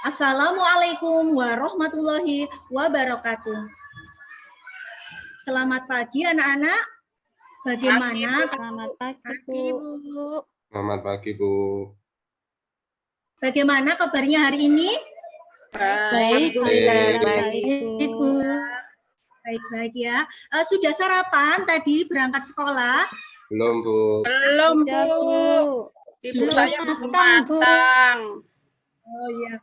Assalamualaikum warahmatullahi wabarakatuh. Selamat pagi anak-anak. Bagaimana? Selamat pagi, Bu. Selamat pagi, Bu. Bagaimana kabarnya hari ini? Baik, Baik, Bu. Baik-baik ya. Sudah sarapan tadi berangkat sekolah? Belum, Bu. Belum, Bu. Ibu saya belum matang. Oh iya.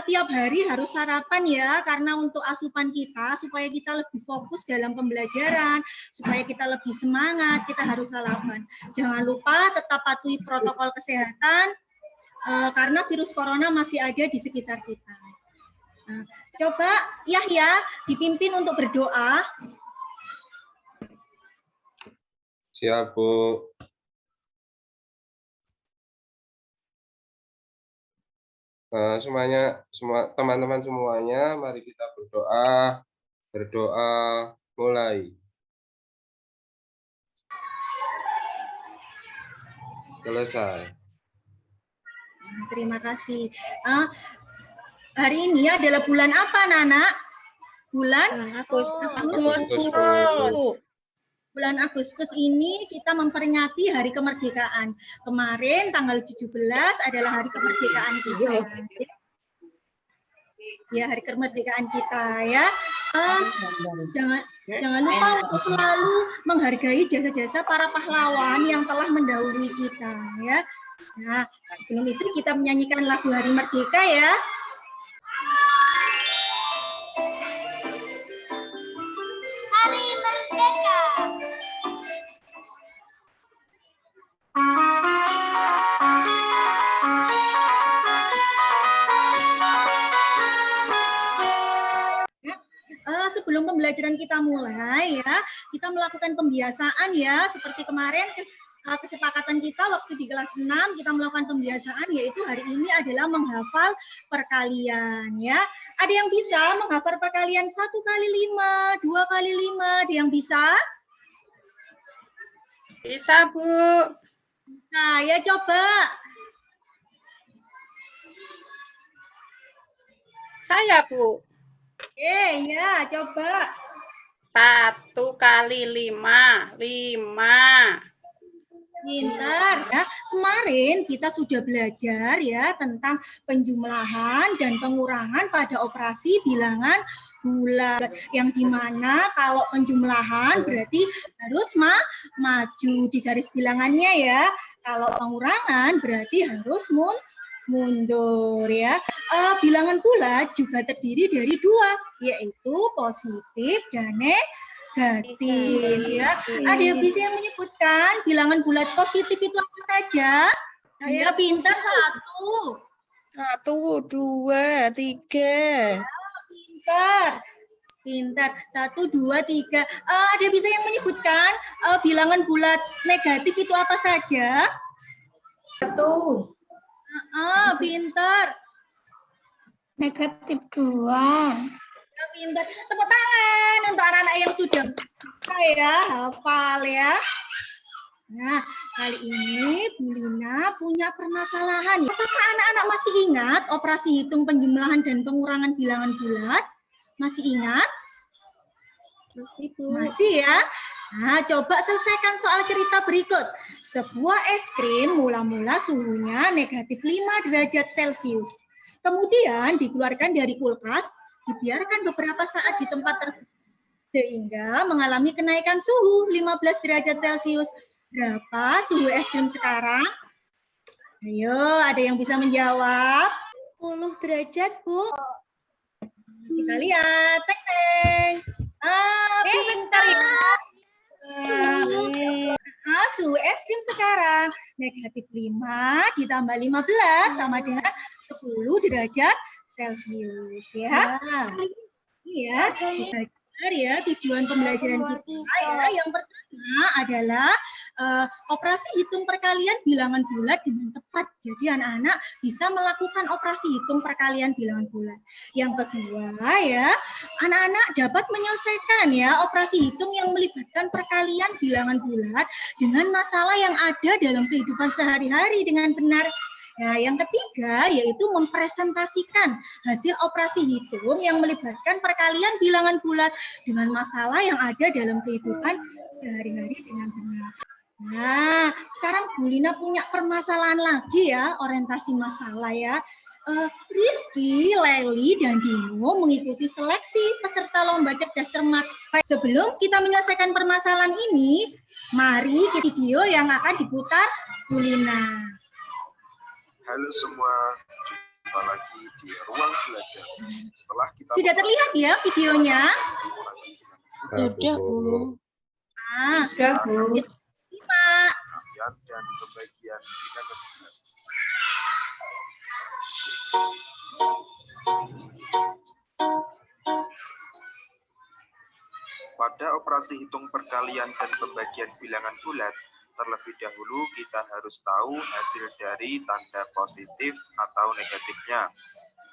Tiap hari harus sarapan ya, karena untuk asupan kita, supaya kita lebih fokus dalam pembelajaran, supaya kita lebih semangat, kita harus sarapan. Jangan lupa tetap patuhi protokol kesehatan, karena virus corona masih ada di sekitar kita. Nah, coba Yahya dipimpin untuk berdoa. Siap, Bu. Semua teman-teman semuanya, mari kita berdoa. Berdoa mulai. Selesai. Terima kasih. Hari ini adalah bulan apa, Nana? Bulan Agustus. Bulan Agustus ini kita memperingati Hari Kemerdekaan. Kemarin tanggal 17 adalah Hari Kemerdekaan kita. Ya, Hari Kemerdekaan kita ya. Jangan lupa untuk selalu menghargai jasa-jasa para pahlawan yang telah mendahului kita ya. Nah, sebelum itu kita menyanyikan lagu Hari Merdeka ya. Hari Merdeka. Sebelum pembelajaran kita mulai ya, kita melakukan pembiasaan ya, seperti kemarin kesepakatan kita waktu di kelas 6 kita melakukan pembiasaan, yaitu hari ini adalah menghafal perkalian ya. Ada yang bisa menghafal perkalian 1 kali 5, 2 kali 5, ada yang bisa? Bisa, Bu. Nah, ya coba. Saya, Bu. Ya, coba. 1 kali 5, 5. Pintar ya. Kemarin kita sudah belajar ya tentang penjumlahan dan pengurangan pada operasi bilangan bulat, yang dimana kalau penjumlahan berarti harus maju di garis bilangannya ya. Kalau pengurangan berarti harus mundur ya. Bilangan bulat juga terdiri dari 2, yaitu positif dan negatif ya. Ada yang bisa yang menyebutkan bilangan bulat positif itu apa saja? Saya pintar 1. 1, 2, 3. Pintar. 1, 2, 3. Ada bisa yang menyebutkan bilangan bulat negatif itu apa saja? 1. Pintar. Negatif 2. Pintar. Tepuk tangan untuk anak-anak yang sudah bisa ya, hafal ya. Nah, kali ini Bu Lina punya permasalahan. Apakah anak-anak masih ingat operasi hitung penjumlahan dan pengurangan bilangan bulat? Masih ingat? Masih, Bu. Masih ya. Nah, coba selesaikan soal cerita berikut. Sebuah es krim mula-mula suhunya negatif 5 derajat Celcius. Kemudian dikeluarkan dari kulkas, dibiarkan beberapa saat di tempat terbuka sehingga mengalami kenaikan suhu 15 derajat Celcius. Berapa suhu es krim sekarang? Ayo, ada yang bisa menjawab? 10 derajat, Bu. Kita lihat. Teng. Pintar ya. Suhu es krim sekarang negatif 5 ditambah 15 sama dengan 10 derajat Celcius ya. Iya, kita belajar ya tujuan pembelajaran kita ya. Yang pertama adalah operasi hitung perkalian bilangan bulat dengan tepat. Jadi anak-anak bisa melakukan operasi hitung perkalian bilangan bulat. Yang kedua ya, anak-anak dapat menyelesaikan ya operasi hitung yang melibatkan perkalian bilangan bulat dengan masalah yang ada dalam kehidupan sehari-hari dengan benar. Nah, yang ketiga yaitu mempresentasikan hasil operasi hitung yang melibatkan perkalian bilangan bulat dengan masalah yang ada dalam kehidupan sehari-hari dengan benar. Nah, sekarang Bu Lina punya permasalahan lagi ya, orientasi masalah ya. Rizky, Leli, dan Dino mengikuti seleksi peserta lomba cerdas cermat. Sebelum kita menyelesaikan permasalahan ini, mari ke video yang akan diputar Bu Lina. Halo semua, jumpa lagi di ruang belajar. Setelah kita Sudah terlihat ya videonya? Sudah, Bu. Sudah, Bu. Simak. dan pembagian bilangan bulat. Pada operasi hitung perkalian dan pembagian bilangan bulat, terlebih dahulu kita harus tahu hasil dari tanda positif atau negatifnya.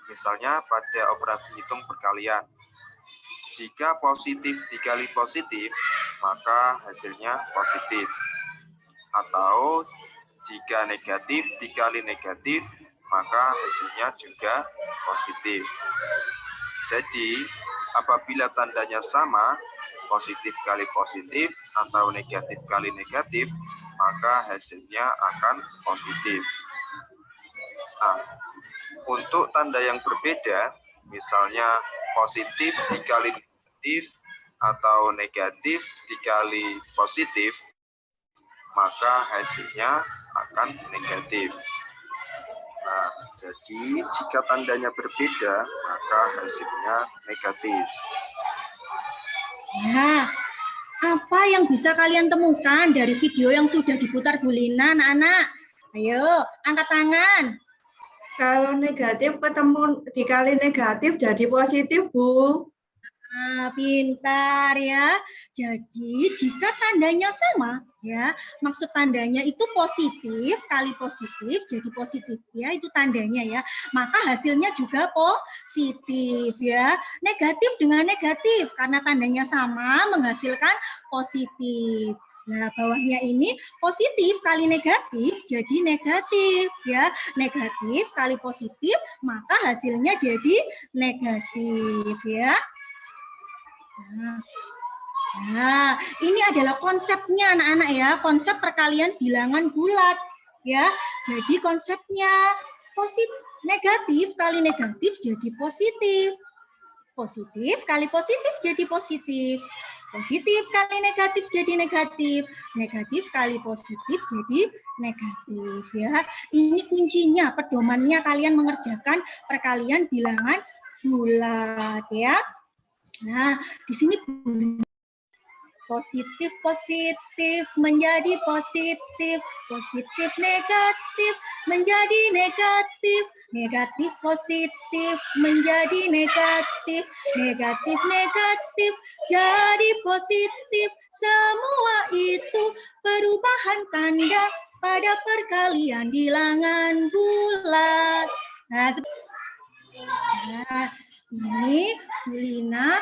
Misalnya pada operasi hitung perkalian. Jika positif dikali positif, maka hasilnya positif. Atau jika negatif dikali negatif, maka hasilnya juga positif. Jadi, apabila tandanya sama, positif kali positif atau negatif kali negatif, maka hasilnya akan positif. Nah, untuk tanda yang berbeda, misalnya positif dikali negatif atau negatif dikali positif, maka hasilnya akan negatif. Nah, jadi jika tandanya berbeda, maka hasilnya negatif. Nah, apa yang bisa kalian temukan dari video yang sudah diputar Bu Lina, anak-anak? Ayo, angkat tangan. Kalau negatif ketemu dikali negatif jadi positif, Bu. Nah, pintar ya. Jadi jika tandanya sama, ya, maksud tandanya itu positif kali positif jadi positif ya, itu tandanya ya. Maka hasilnya juga positif ya. Negatif dengan negatif karena tandanya sama menghasilkan positif. Nah, bawahnya ini positif kali negatif jadi negatif ya. Negatif kali positif maka hasilnya jadi negatif ya. Nah, ini adalah konsepnya anak-anak ya, konsep perkalian bilangan bulat ya. Jadi konsepnya negatif kali negatif jadi positif. Positif kali positif jadi positif. Positif kali negatif jadi negatif. Negatif kali positif jadi negatif ya. Ini kuncinya, pedomannya kalian mengerjakan perkalian bilangan bulat ya. Nah, di sini positif menjadi positif, positif negatif menjadi negatif, negatif positif menjadi negatif, negatif negatif jadi positif. Semua itu perubahan tanda pada perkalian bilangan bulat. Nah, ini Bu Lina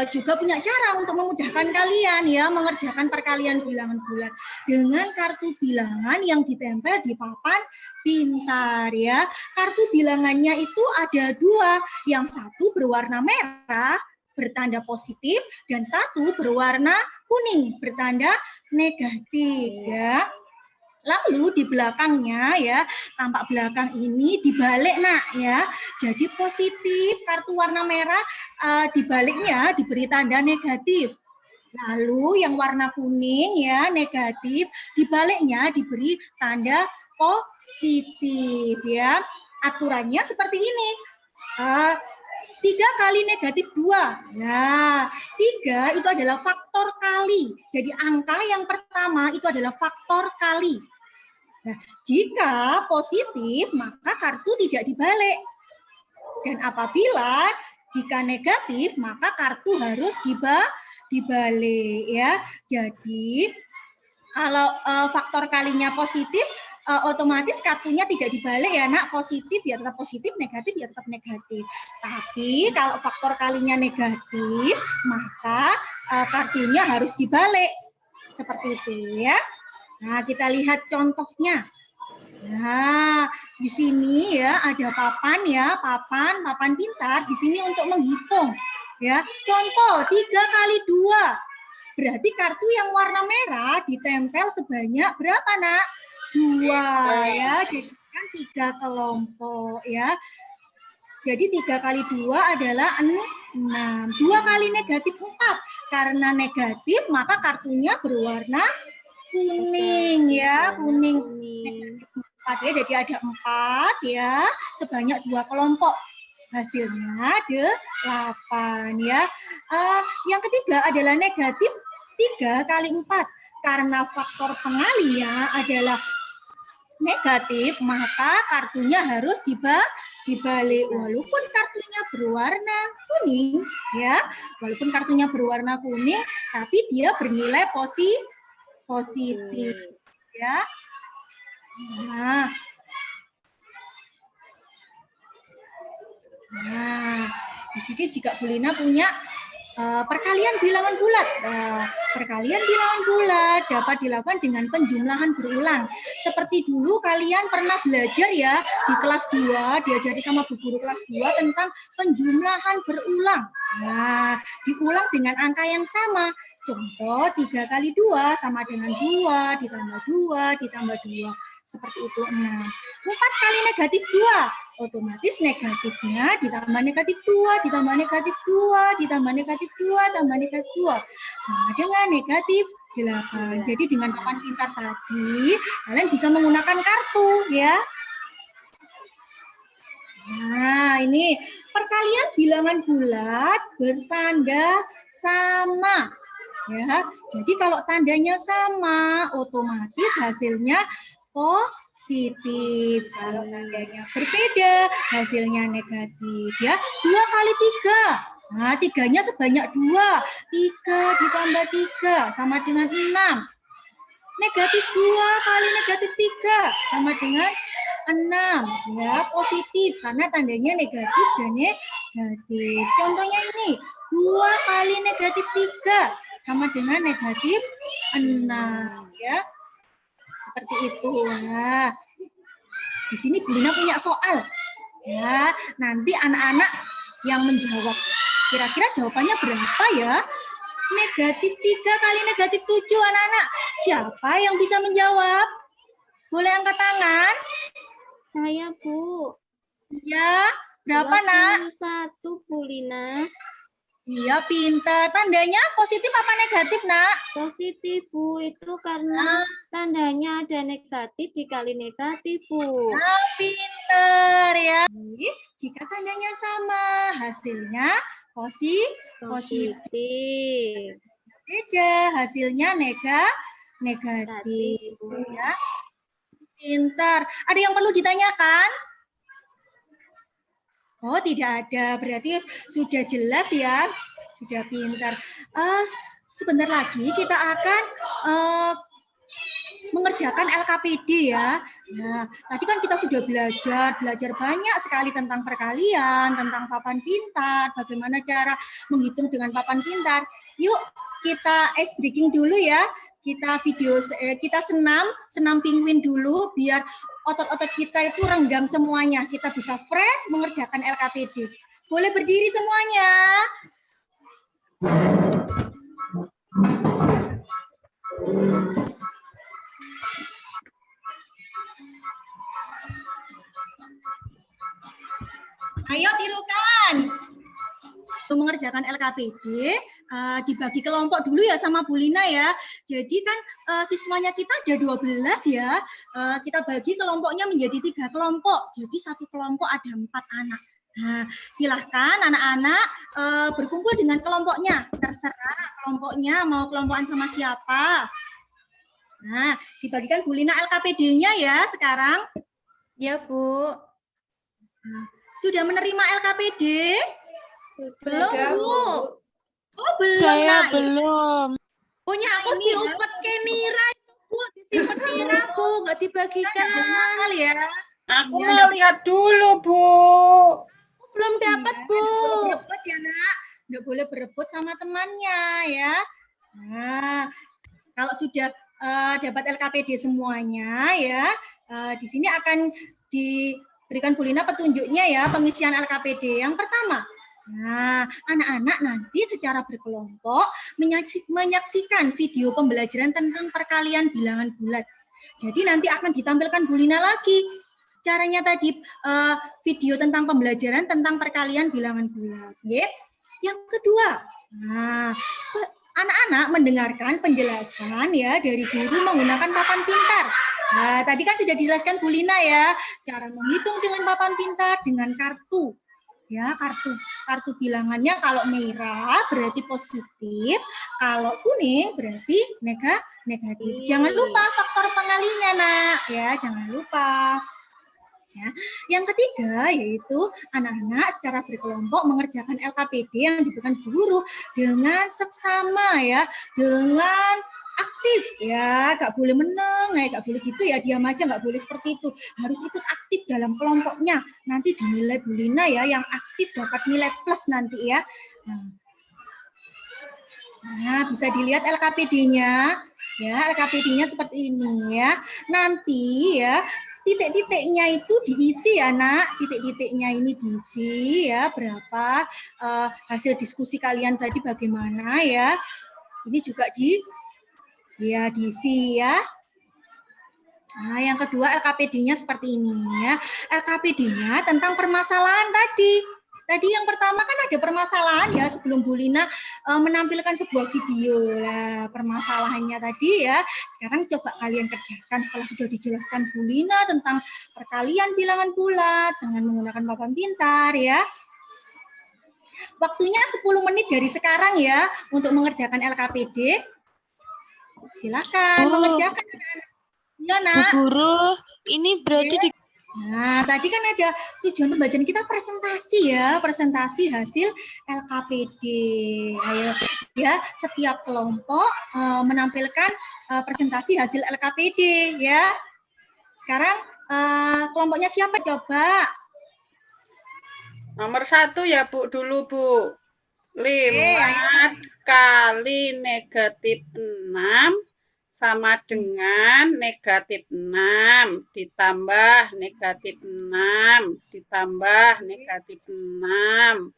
juga punya cara untuk memudahkan kalian ya mengerjakan perkalian bilangan bulat dengan kartu bilangan yang ditempel di papan pintar ya. Kartu bilangannya itu ada dua, yang satu berwarna merah bertanda positif dan satu berwarna kuning bertanda negatif ya. Lalu di belakangnya ya, tampak belakang ini dibalik nak ya. Jadi positif kartu warna merah dibaliknya diberi tanda negatif. Lalu yang warna kuning ya negatif dibaliknya diberi tanda positif ya. Aturannya seperti ini. 3 kali negatif 2. Nah, 3 itu adalah faktor kali. Jadi angka yang pertama itu adalah faktor kali. Nah, jika positif, maka kartu tidak dibalik. Dan apabila jika negatif, maka kartu harus dibalik ya. Jadi, kalau faktor kalinya positif, otomatis kartunya tidak dibalik ya nak, positif ya tetap positif, negatif ya tetap negatif. Tapi kalau faktor kalinya negatif, maka kartunya harus dibalik. Seperti itu ya. Nah, kita lihat contohnya. Nah, di sini ya ada papan ya, papan pintar di sini untuk menghitung. Ya, contoh 3 kali 2. Berarti kartu yang warna merah ditempel sebanyak berapa, Nak? 2 ya. Jadi kan 3 kelompok ya. Jadi 3 kali 2 adalah 6. 2 kali negatif 4. Karena negatif maka kartunya berwarna kuning ya, kuning. Negatif 4 ya. Jadi ada 4 ya, sebanyak 2 kelompok. Hasilnya 8 ya. Yang ketiga adalah negatif 3 kali 4. Karena faktor pengalinya adalah negatif, maka kartunya harus dibalik. Walaupun kartunya berwarna kuning, ya, walaupun kartunya berwarna kuning, tapi dia bernilai positif, ya. Nah, di sini juga Bu Lina punya perkalian bilangan bulat. Perkalian bilangan bulat dapat dilakukan dengan penjumlahan berulang. Seperti dulu kalian pernah belajar ya di kelas 2, diajari sama Bu Guru kelas 2 tentang penjumlahan berulang. Nah, diulang dengan angka yang sama. Contoh 3 kali 2 sama dengan 2, ditambah 2, ditambah 2. Seperti itu 6. 4 kali negatif 2. Otomatis negatifnya ditambah negatif 2, ditambah negatif 2, ditambah negatif 2, tambah negatif 2. Sama dengan negatif 8. Jadi dengan papan pintar tadi, kalian bisa menggunakan kartu ya. Nah, ini perkalian bilangan bulat bertanda sama. Ya, jadi kalau tandanya sama, otomatis hasilnya positif. Kalau tandanya berbeda, hasilnya negatif ya. 2 kali 3. Nah, 3-nya sebanyak 2. 3 ditambah 3 sama dengan 6. Negatif 2 kali negatif 3 sama dengan 6. Ya, positif karena tandanya negatif dan negatif. Contohnya ini, 2 kali negatif 3 sama dengan negatif 6 ya. Seperti itu. Nah, di sini Bu Lina punya soal. Ya, nanti anak-anak yang menjawab. Kira-kira jawabannya berapa ya? Negatif 3 kali negatif 7, anak-anak. Siapa yang bisa menjawab? Boleh angkat tangan? Saya, Bu. Ya, berapa, Nak? 21, Bu Lina. Iya, pintar. Tandanya positif apa negatif, Nak? Positif, Bu. Itu karena tandanya ada negatif dikali negatif, Bu. Nah, pintar ya. Jika tandanya sama, hasilnya positif. Beda, hasilnya negatif. Ya. Pintar. Ada yang perlu ditanyakan? Oh, tidak ada. Berarti sudah jelas ya. Sudah pintar. Sebentar lagi kita akan mengerjakan LKPD ya. Nah, tadi kan kita sudah belajar banyak sekali tentang perkalian, tentang papan pintar, bagaimana cara menghitung dengan papan pintar. Yuk, kita ice breaking dulu ya. Kita senam penguin dulu biar otot-otot kita itu renggang semuanya. Kita bisa fresh mengerjakan LKPD. Boleh berdiri semuanya. Ayo tirukan. Untuk mengerjakan LKPD, dibagi kelompok dulu ya sama Bu Lina ya. Jadi kan siswanya kita ada 12 ya. Kita bagi kelompoknya menjadi 3 kelompok. Jadi satu kelompok ada 4 anak. Nah, silahkan anak-anak berkumpul dengan kelompoknya. Terserah kelompoknya mau kelompokan sama siapa. Nah, dibagikan Bu Lina LKPD-nya ya sekarang. Ya, Bu. Nah, sudah menerima LKPD? Belum, Bu. Oh, belum. Saya belum. Punya aku diupet ke Nira itu, Bu. Disimpan Nira, Bu. Nggak dibagikan. Ya. Aku mau lihat dulu, Bu. Belum dapat, Bu. Nggak boleh berebut ya, Nak. Nggak boleh berebut sama temannya ya. Nah, kalau sudah dapat LKPD semuanya ya. Di sini akan diberikan Bu Lina petunjuknya ya, pengisian LKPD. Yang pertama, nah, anak-anak nanti secara berkelompok menyaksikan video pembelajaran tentang perkalian bilangan bulat. Jadi nanti akan ditampilkan Bu Lina lagi. Caranya tadi video tentang pembelajaran tentang perkalian bilangan bulat. Ya. Yang kedua, nah, anak-anak mendengarkan penjelasan ya dari guru menggunakan papan pintar. Nah, tadi kan sudah dijelaskan Bu Lina ya, cara menghitung dengan papan pintar dengan kartu. Ya, kartu bilangannya kalau merah berarti positif, kalau kuning berarti negatif. Jangan lupa faktor pengalinya, Nak. Ya, jangan lupa. Ya. Yang ketiga yaitu anak-anak secara berkelompok mengerjakan LKPD yang diberikan guru dengan seksama ya, dengan aktif ya, nggak boleh meneng, nggak boleh gitu ya, diam aja, nggak boleh seperti itu, harus ikut aktif dalam kelompoknya. Nanti dinilai Bu Lina ya, yang aktif dapat nilai plus nanti ya. Nah, bisa dilihat LKPD-nya ya, LKPD-nya seperti ini ya. Nanti ya titik-titiknya itu diisi ya, Nak. Titik-titiknya ini diisi ya, berapa hasil diskusi kalian tadi bagaimana ya. Ini juga diisi ya. Nah, yang kedua LKPD-nya seperti ini ya. LKPD-nya tentang permasalahan tadi. Tadi yang pertama kan ada permasalahan ya, sebelum Bu Lina menampilkan sebuah video. Lah, permasalahannya tadi ya. Sekarang coba kalian kerjakan setelah sudah dijelaskan Bu Lina tentang perkalian bilangan bulat dengan menggunakan papan pintar ya. Waktunya 10 menit dari sekarang ya untuk mengerjakan LKPD. Silakan mengerjakan. Ya, Nak. Bu Guru, ini berarti di... Nah, tadi kan ada tujuan pembelajaran kita presentasi ya, presentasi hasil LKPD. Ayo ya, setiap kelompok menampilkan presentasi hasil LKPD ya. Sekarang kelompoknya siapa coba? Nomor 1 ya Bu dulu Bu. 5 kali negatif 6 sama dengan negatif 6 ditambah negatif 6 ditambah negatif 6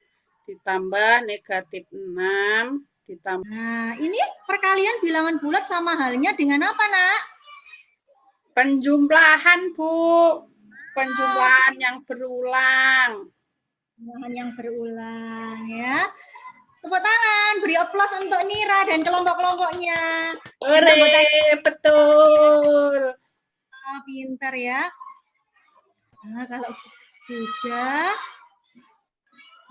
ditambah negatif 6 ditambah. Nah, ini perkalian bilangan bulat sama halnya dengan apa, Nak? Penjumlahan, Bu. Penjumlahan yang berulang. Penjumlahan yang berulang ya. Tepuk tangan, beri aplaus untuk Nira dan kelompok-kelompoknya. Betul. Pintar ya. Nah, kalau sudah,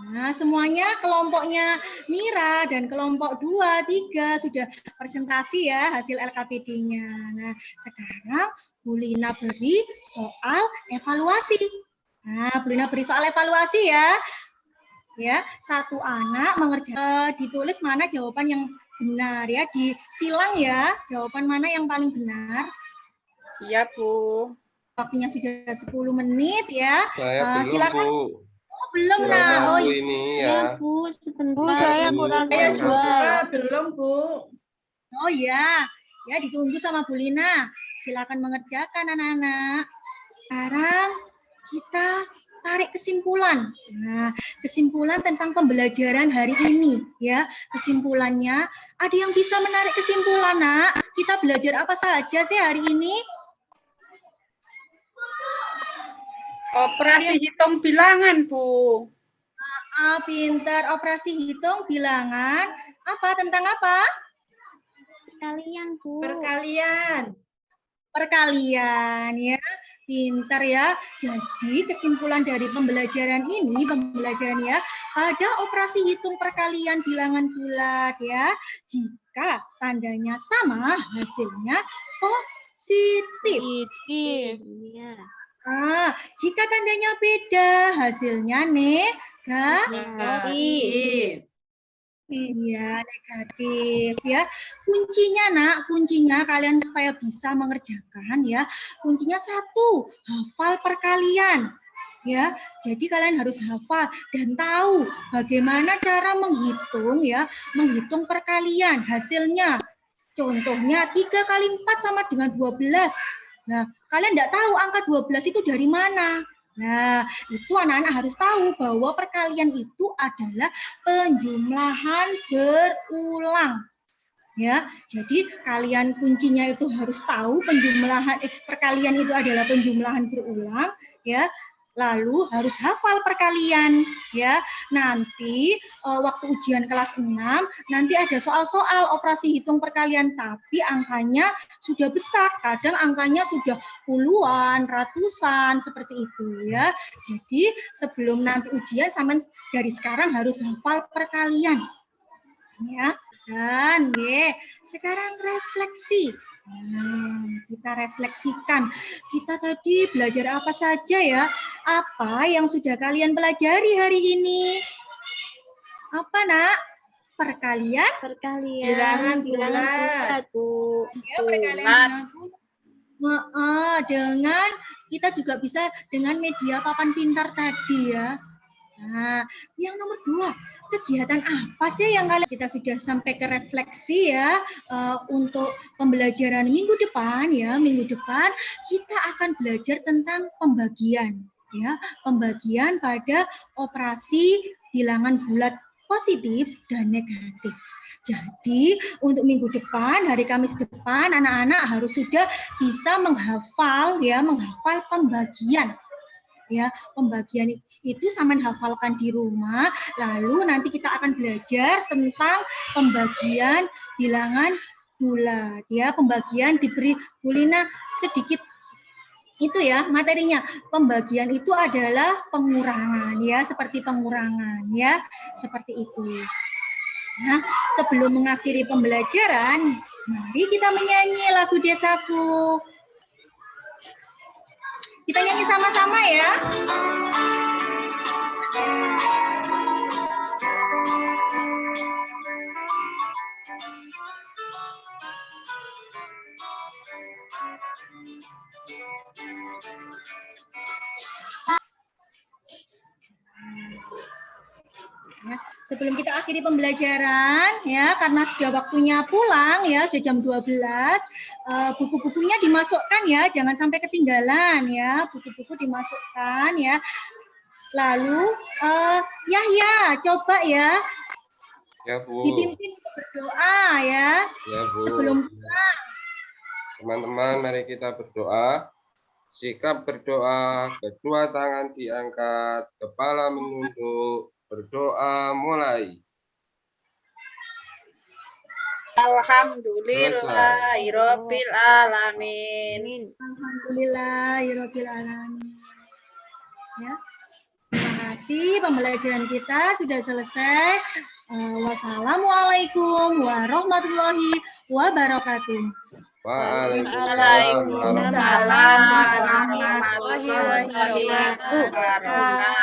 nah semuanya kelompoknya Nira dan kelompok 2, 3 sudah presentasi ya hasil LKPD-nya. Nah, sekarang Bu Lina beri soal evaluasi. Nah, Bu Lina beri soal evaluasi ya. Ya, satu anak mengerjakan, ditulis mana jawaban yang benar ya, disilang ya, jawaban mana yang paling benar. Iya, Bu. Waktunya sudah 10 menit ya. Saya belum, silakan. Bu. Oh, belum, Nah. Bu, Oh, ini ya. Bu, sebentar. Bu, saya kurang Belum, Bu. Oh ya, ya ditunggu sama Bu Lina. Silakan mengerjakan anak-anak. Sekarang kita tarik kesimpulan. Nah, kesimpulan tentang pembelajaran hari ini ya. Kesimpulannya, ada yang bisa menarik kesimpulan, Nak? Kita belajar apa saja sih hari ini? Operasi hitung bilangan, Bu. Pintar, operasi hitung bilangan. Apa? Tentang apa? Perkalian, Bu. Perkalian ya, pintar ya. Jadi kesimpulan dari pembelajaran ya, ada operasi hitung perkalian bilangan bulat ya. Jika tandanya sama, hasilnya positif. Iya. Jika tandanya beda, hasilnya Negatif. Iya, negatif ya. Kuncinya, Nak, kuncinya kalian supaya bisa mengerjakan ya. Kuncinya 1, hafal perkalian. Ya, jadi kalian harus hafal dan tahu bagaimana cara menghitung ya, menghitung perkalian hasilnya. Contohnya 3 kali 4 sama dengan 12. Nah, kalian tidak tahu angka 12 itu dari mana. Nah, itu anak-anak harus tahu bahwa perkalian itu adalah penjumlahan berulang. Ya, jadi kalian kuncinya itu harus tahu perkalian itu adalah penjumlahan berulang, ya. Lalu harus hafal perkalian, ya. Nanti waktu ujian kelas 6 nanti ada soal-soal operasi hitung perkalian, tapi angkanya sudah besar, kadang angkanya sudah puluhan, ratusan seperti itu, ya. Jadi sebelum nanti ujian sampean dari sekarang harus hafal perkalian, ya. Dan sekarang refleksi. Nah, kita refleksikan. Kita tadi belajar apa saja ya? Apa yang sudah kalian pelajari hari ini? Apa, Nak? Perkalian? Bilangan bulat. Bu. Ya, perkalian bilangan bulat. Dengan kita juga bisa dengan media papan pintar tadi ya. Nah, yang nomor 2, kegiatan apa sih yang kita sudah sampai ke refleksi ya untuk pembelajaran minggu depan ya. Minggu depan kita akan belajar tentang pembagian ya, pembagian pada operasi bilangan bulat positif dan negatif. Jadi untuk minggu depan, hari Kamis depan, anak-anak harus sudah bisa menghafal pembagian. Ya, pembagian itu sampean hafalkan di rumah, lalu nanti kita akan belajar tentang pembagian bilangan bulat. Ya, pembagian diberi Bulina sedikit itu ya materinya. Pembagian itu adalah pengurangan ya, seperti pengurangan ya, seperti itu. Nah, sebelum mengakhiri pembelajaran, mari kita menyanyi lagu Desaku. Kita nyanyi sama-sama ya. Ya, sebelum kita akhiri pembelajaran ya, karena sudah waktunya pulang ya, sudah jam 12, buku-bukunya dimasukkan ya, jangan sampai ketinggalan ya, buku-buku dimasukkan ya. Lalu Yahya coba ya, Bu. dipimpin untuk berdoa ya, Bu. sebelum pulang. Teman-teman, mari kita berdoa. Sikap berdoa, kedua tangan diangkat, kepala menunduk. Berdoa mulai. Alhamdulillahirabbil alamin. Alhamdulillahirabbil alamin. Ya. Terima kasih, pembelajaran kita sudah selesai. Wassalamualaikum warahmatullahi wabarakatuh. Waalaikumsalam Waalaikumsalam warahmatullahi wabarakatuh.